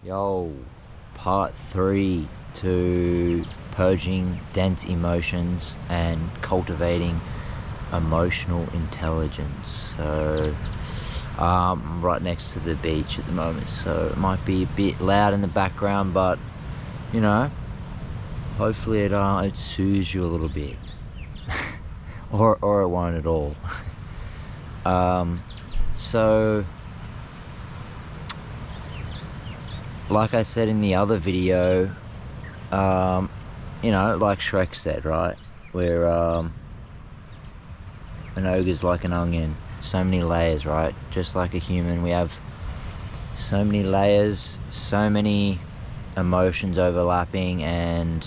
Yo, part 3 to purging dense emotions and cultivating emotional intelligence. So, I'm right next to the beach at the moment, so it might be a bit loud in the background, but you know, hopefully it soothes you a little bit, or it won't at all. So. Like I said in the other video, like Shrek said, right? Where an ogre's like an onion, so many layers, right? Just like a human, we have so many layers, so many emotions overlapping, and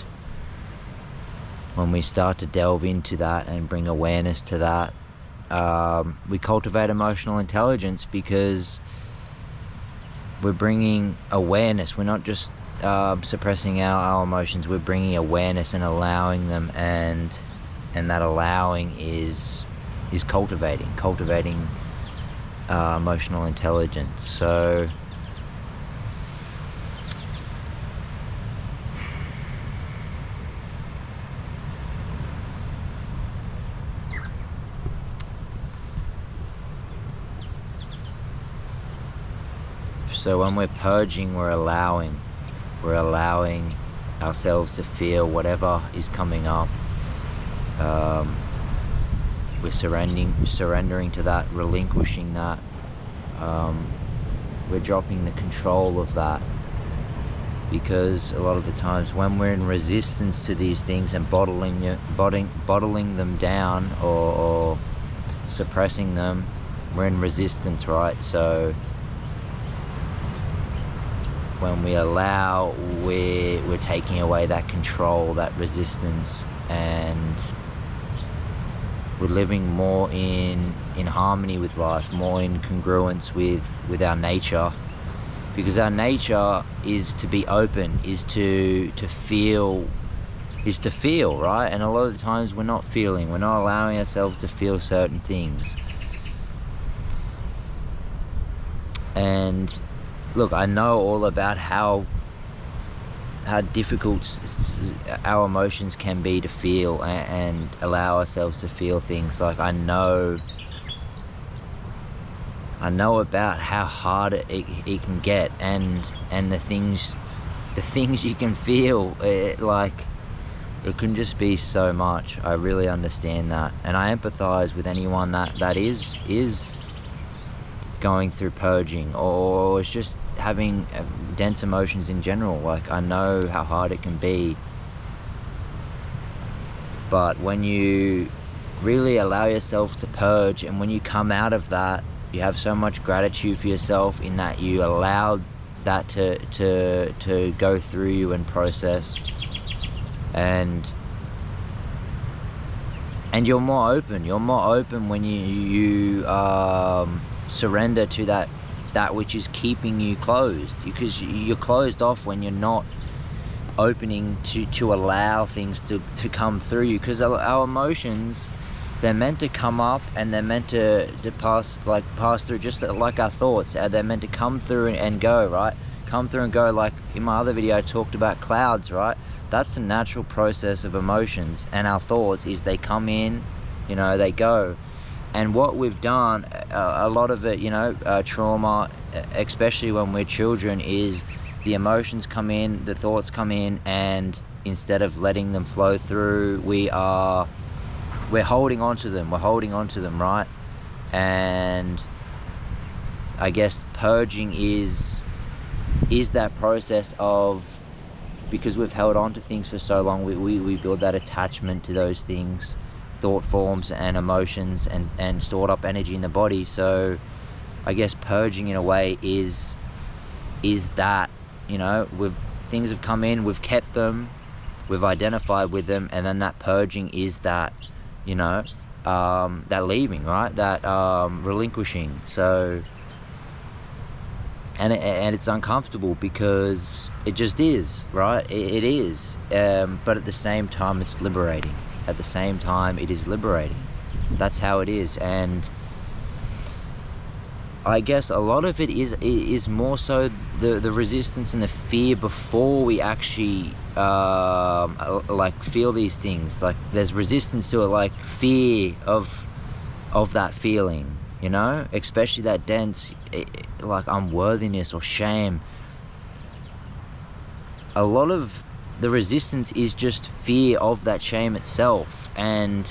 when we start to delve into that and bring awareness to that, we cultivate emotional intelligence because we're bringing awareness. We're not just suppressing our emotions. We're bringing awareness and allowing them, and that allowing is cultivating emotional intelligence. So when we're purging, we're allowing ourselves to feel whatever is coming up. We're surrendering to that, relinquishing that. We're dropping the control of that, because a lot of the times when we're in resistance to these things and bottling them down or suppressing them, we're in resistance, right? So when we allow, we're taking away that control, that resistance, and we're living more in harmony with life, more in congruence with our nature, because our nature is to be open, is to feel, right? And a lot of the times we're not allowing ourselves to feel certain things. And look, I know all about how difficult our emotions can be to feel and allow ourselves to feel things. Like I know about how hard it can get, and the things you can feel, it can just be so much. I really understand that, and I empathize with anyone that is going through purging or is just having dense emotions in general. Like, I know how hard it can be, but when you really allow yourself to purge, and when you come out of that, you have so much gratitude for yourself in that you allowed that to go through you and process, and you're more open when you surrender to that which is keeping you closed, because you're closed off when you're not opening to allow things to come through you. Because our emotions, they're meant to come up, and they're meant to pass through, just like our thoughts. They're meant to come through and go, right? Come through and go. Like in my other video, I talked about clouds, right? That's the natural process of emotions, and our thoughts is they come in, they go. And what we've done, a lot of it, trauma, especially when we're children, is the emotions come in, the thoughts come in, and instead of letting them flow through, we're holding on to them, right? And I guess purging is that process of, because we've held on to things for so long, we build that attachment to those things, thought forms and emotions, and stored up energy in the body. So I guess purging in a way is that, things have come in, we've kept them, we've identified with them, and then that purging is that, that leaving, right? That relinquishing. So and it's uncomfortable, because it just is, right? It is, but at the same time it's liberating. That's how it is. And I guess a lot of it is more so the resistance and the fear before we actually like feel these things. Like there's resistance to it, like fear of that feeling, you know, especially that dense like unworthiness or shame. A lot of the resistance is just fear of that shame itself, and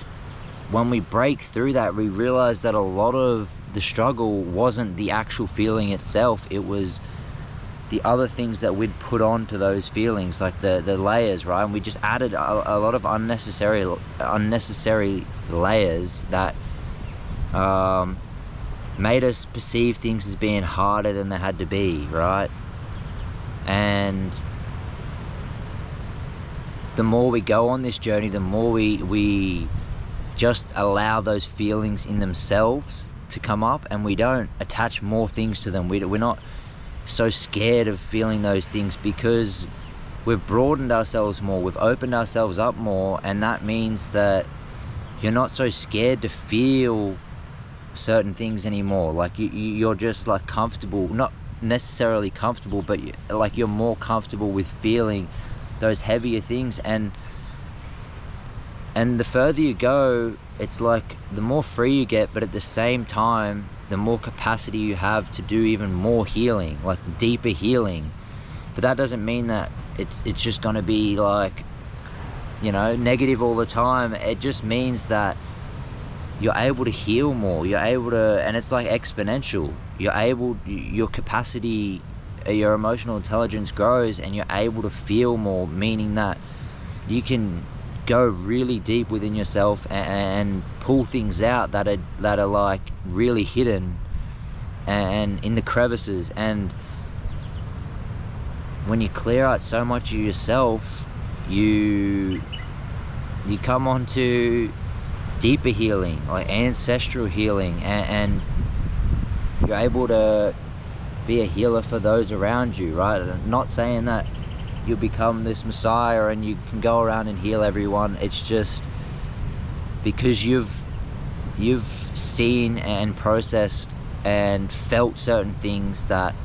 when we break through that, we realize that a lot of the struggle wasn't the actual feeling itself, it was the other things that we'd put on to those feelings, like the layers, right? And we just added a lot of unnecessary layers that made us perceive things as being harder than they had to be, right? And the more we go on this journey, the more we just allow those feelings in themselves to come up, and we don't attach more things to them. We're not so scared of feeling those things because we've broadened ourselves more, we've opened ourselves up more, and that means that you're not so scared to feel certain things anymore. Like you're just like comfortable, not necessarily comfortable, but like you're more comfortable with feeling those heavier things, and the further you go, it's like the more free you get, but at the same time the more capacity you have to do even more healing, like deeper healing. But that doesn't mean that it's just going to be like, you know, negative all the time. It just means that you're able to heal more, you're able to, and it's like exponential. Your capacity, your emotional intelligence grows, and you're able to feel more, meaning that you can go really deep within yourself and pull things out that are like really hidden and in the crevices. And when you clear out so much of yourself, you come on to deeper healing, like ancestral healing, and you're able to be a healer for those around you, right? I'm not saying that you'll become this messiah and you can go around and heal everyone. It's just because you've seen and processed and felt certain things that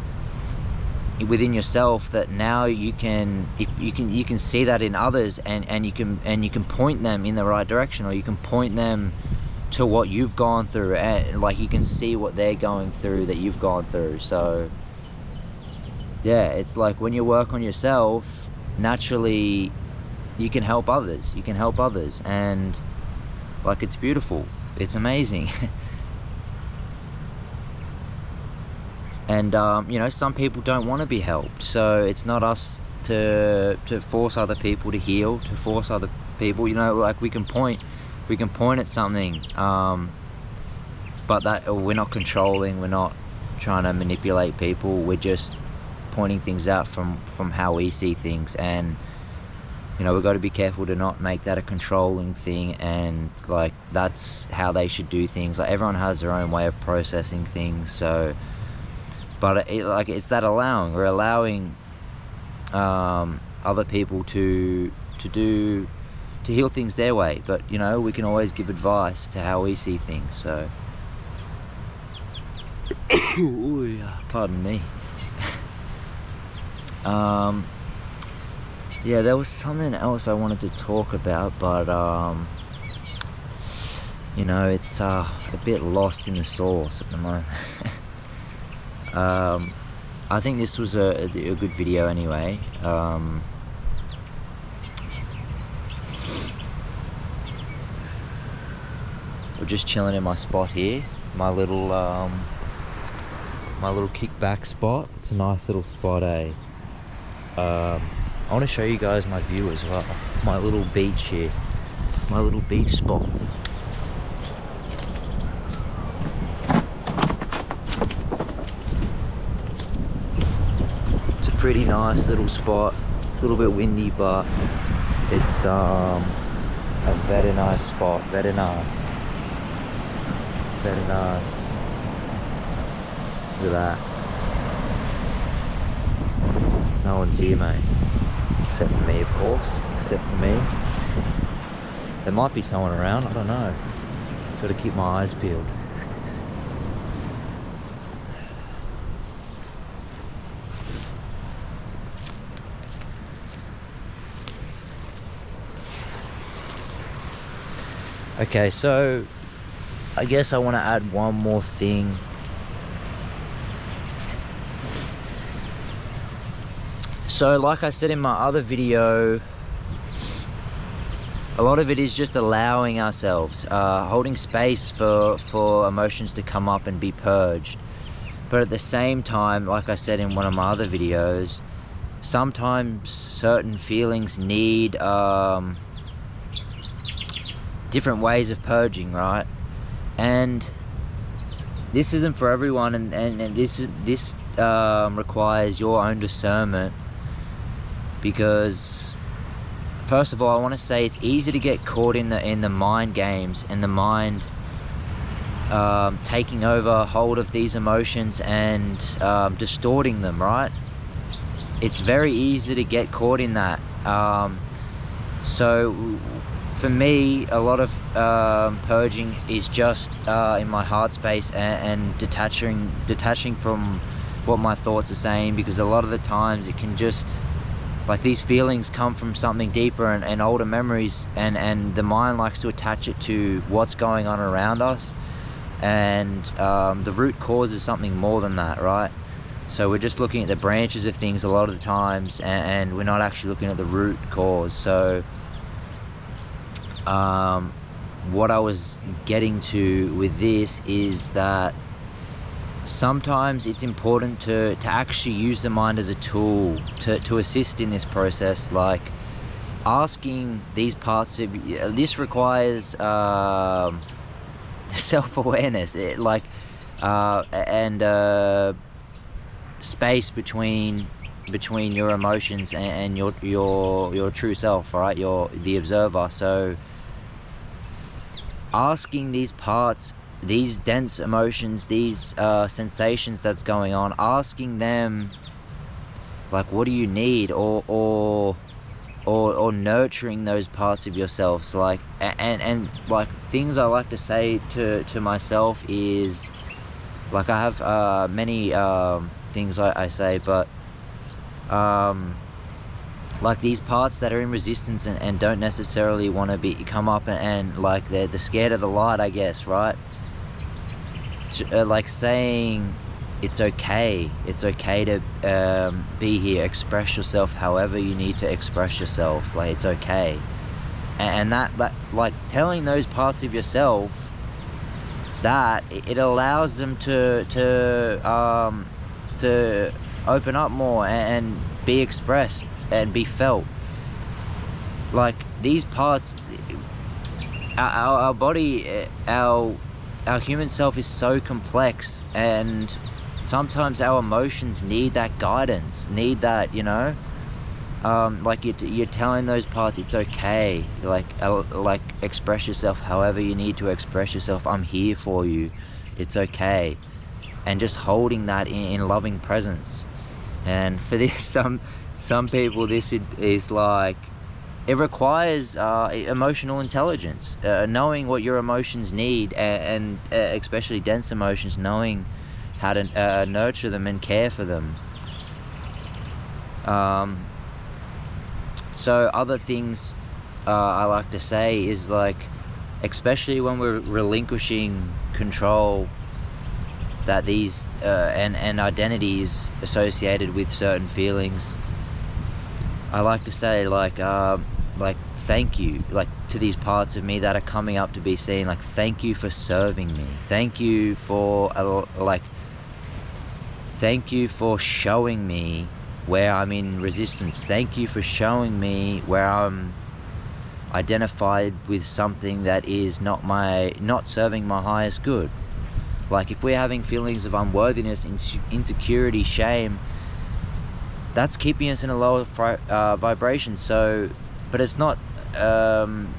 within yourself, that now you can see that in others, and you can point them in the right direction, or you can point them to what you've gone through, and like you can see what they're going through that you've gone through. So yeah, it's like when you work on yourself, naturally you can help others, and like it's beautiful, it's amazing. And you know, some people don't want to be helped, so it's not us to force other people to heal, to force other people, you know, like we can point at something, but that we're not controlling, we're not trying to manipulate people, we're just pointing things out from how we see things. And you know, we've got to be careful to not make that a controlling thing, and like that's how they should do things. Like everyone has their own way of processing things, so but it's that we're allowing other people to heal things their way. But you know, we can always give advice to how we see things. So pardon me. Yeah, there was something else I wanted to talk about, but you know, it's a bit lost in the sauce at the moment. I think this was a good video anyway. We're just chilling in my spot here, my little kickback spot. It's a nice little spot, eh? I want to show you guys my view as well. My little beach here, my little beach spot. It's a pretty nice little spot. It's a little bit windy, but it's a very nice spot. Very nice. Very nice. Look at that. No one's here, mate. Except for me, of course. Except for me. There might be someone around, I don't know. Got to keep my eyes peeled. Okay, so I guess I want to add one more thing. So like I said in my other video, a lot of it is just allowing ourselves, holding space for emotions to come up and be purged. But at the same time, like I said in one of my other videos, sometimes certain feelings need different ways of purging, right? And this isn't for everyone, and this requires your own discernment, because first of all, I want to say it's easy to get caught in the mind games and the mind taking over hold of these emotions and distorting them, right? It's very easy to get caught in that. So for me, a lot of purging is just in my heart space and detaching from what my thoughts are saying, because a lot of the times it can just, like, these feelings come from something deeper and older memories, and the mind likes to attach it to what's going on around us, and the root cause is something more than that, right? So we're just looking at the branches of things a lot of the times, and we're not actually looking at the root cause. So what I was getting to with this is that sometimes it's important to actually use the mind as a tool to assist in this process, like asking these parts of this requires self-awareness, and space between your emotions and your true self, right? You're the observer. So asking these parts, these dense emotions, these sensations that's going on, asking them, like, what do you need, or nurturing those parts of yourselves, like, and like, things I like to say to myself is, like, I have many things I say, but like, these parts that are in resistance and don't necessarily want to come up and like they're scared of the light, I guess, right? Like saying it's okay to be here, express yourself however you need to express yourself, like, it's okay. And that like, telling those parts of yourself that it allows them to open up more and be expressed and be felt. Like, these parts, our body, our human self is so complex, and sometimes our emotions need that guidance, need that, you know, like, you're telling those parts it's okay, like express yourself however you need to express yourself, I'm here for you, it's okay. And just holding that in loving presence. And for this, some people, this is like, it requires emotional intelligence, knowing what your emotions need, and especially dense emotions, knowing how to nurture them and care for them. So other things I like to say is, like, especially when we're relinquishing control, that these and identities associated with certain feelings, I like to say, like thank you, like, to these parts of me that are coming up to be seen, like, thank you for serving me, thank you for thank you for showing me where I'm in resistance, thank you for showing me where I'm identified with something that is not serving my highest good. Like, if we're having feelings of unworthiness, insecurity, shame, that's keeping us in a lower vibration. So, but it's not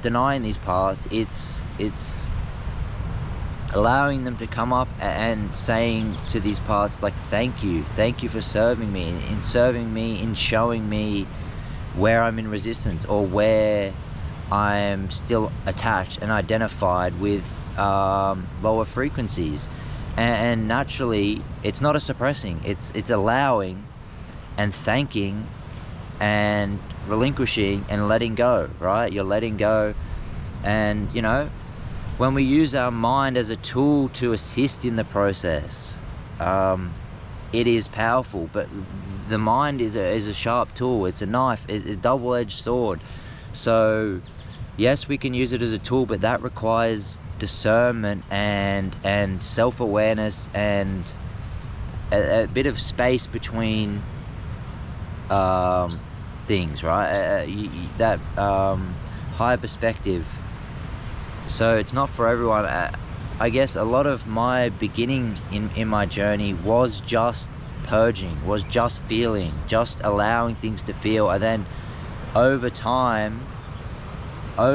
denying these parts, it's allowing them to come up and saying to these parts, like, thank you for serving me, in showing me where I'm in resistance, or where I'm still attached and identified with lower frequencies. And naturally, it's not a suppressing, it's allowing and thanking and relinquishing and letting go, right? You're letting go, and, you know, when we use our mind as a tool to assist in the process, it is powerful. But the mind is a sharp tool. It's a knife. It's a double-edged sword. So yes, we can use it as a tool, but that requires discernment and self-awareness and a bit of space between things, right? That higher perspective. So it's not for everyone. I guess a lot of my beginning in my journey was just purging, was just feeling, just allowing things to feel. And then over time, I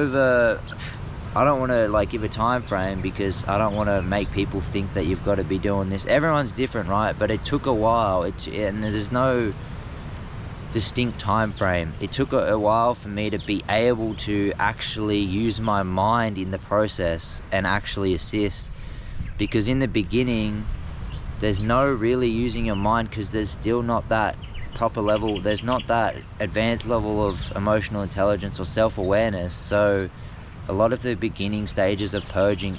don't want to like give a time frame, because I don't want to make people think that you've got to be doing this. Everyone's different, right? But it took a while. And there's no distinct time frame. It took a while for me to be able to actually use my mind in the process and actually assist, because in the beginning there's no really using your mind, because there's still not that proper level, there's not that advanced level of emotional intelligence or self-awareness. So a lot of the beginning stages of purging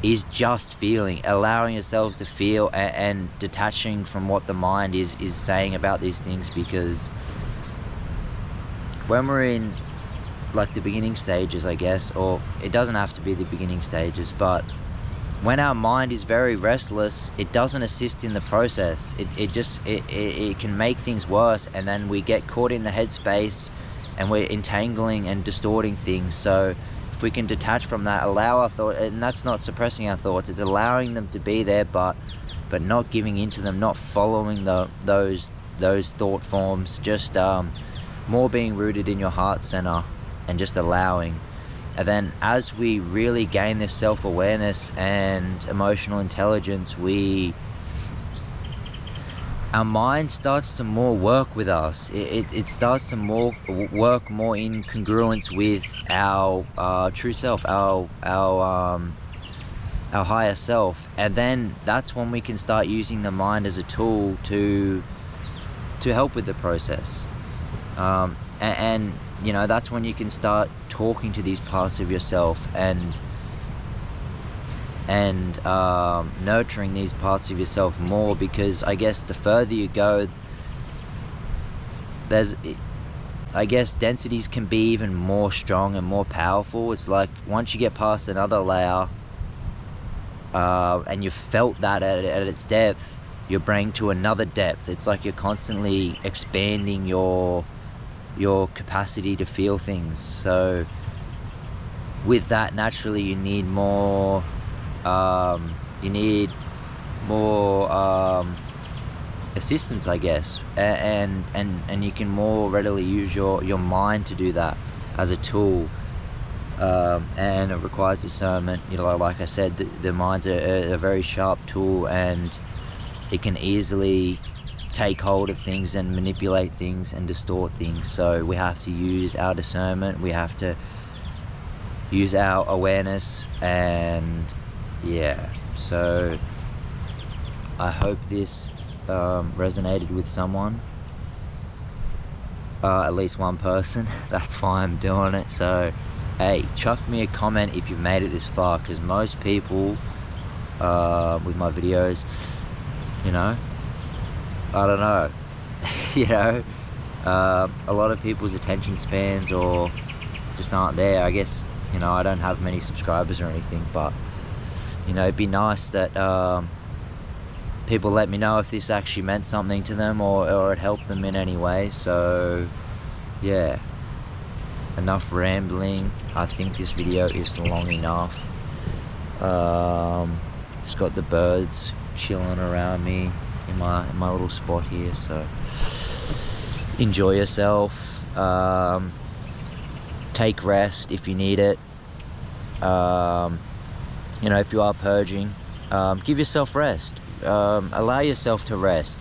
is just feeling, allowing yourselves to feel, and detaching from what the mind is saying about these things. Because when we're in like the beginning stages, I guess, or it doesn't have to be the beginning stages, but when our mind is very restless, it doesn't assist in the process. It can make things worse, and then we get caught in the headspace and we're entangling and distorting things. So if we can detach from that, allow our thought, and that's not suppressing our thoughts, it's allowing them to be there, but not giving into them, not following those thought forms, just more being rooted in your heart center and just allowing. And then as we really gain this self-awareness and emotional intelligence, our mind starts to more work with us. It starts to work more in congruence with our true self, our higher self. And then that's when we can start using the mind as a tool to help with the process. And you know, that's when you can start talking to these parts of yourself and nurturing these parts of yourself more, because I guess the further you go, I guess densities can be even more strong and more powerful. It's like once you get past another layer, and you've felt that at its depth, you're bringing to another depth. It's like you're constantly expanding your capacity to feel things. So with that, naturally you need more assistance, I guess, and you can more readily use your mind to do that as a tool, and it requires discernment. You know, like I said, the mind's a very sharp tool, and it can easily take hold of things and manipulate things and distort things. So we have to use our discernment, we have to use our awareness, and yeah. So I hope this resonated with someone, at least one person. That's why I'm doing it. So hey, chuck me a comment if you've made it this far, because most people with my videos, you know, I don't know, you know, a lot of people's attention spans or just aren't there. I guess, you know, I don't have many subscribers or anything, but you know, it'd be nice that people let me know if this actually meant something to them, or it helped them in any way. So yeah, enough rambling. I think this video is long enough. Just got the birds chilling around me in my little spot here, so enjoy yourself. Take rest if you need it. You know, if you are purging, give yourself rest. Allow yourself to rest.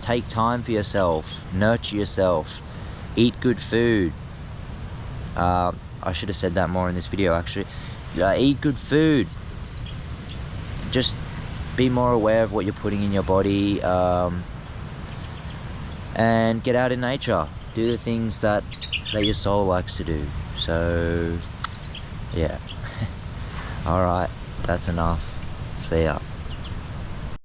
Take time for yourself. Nurture yourself. Eat good food. I should have said that more in this video, actually. Eat good food. Just be more aware of what you're putting in your body, and get out in nature. Do the things that your soul likes to do. So yeah. Alright, that's enough. See ya.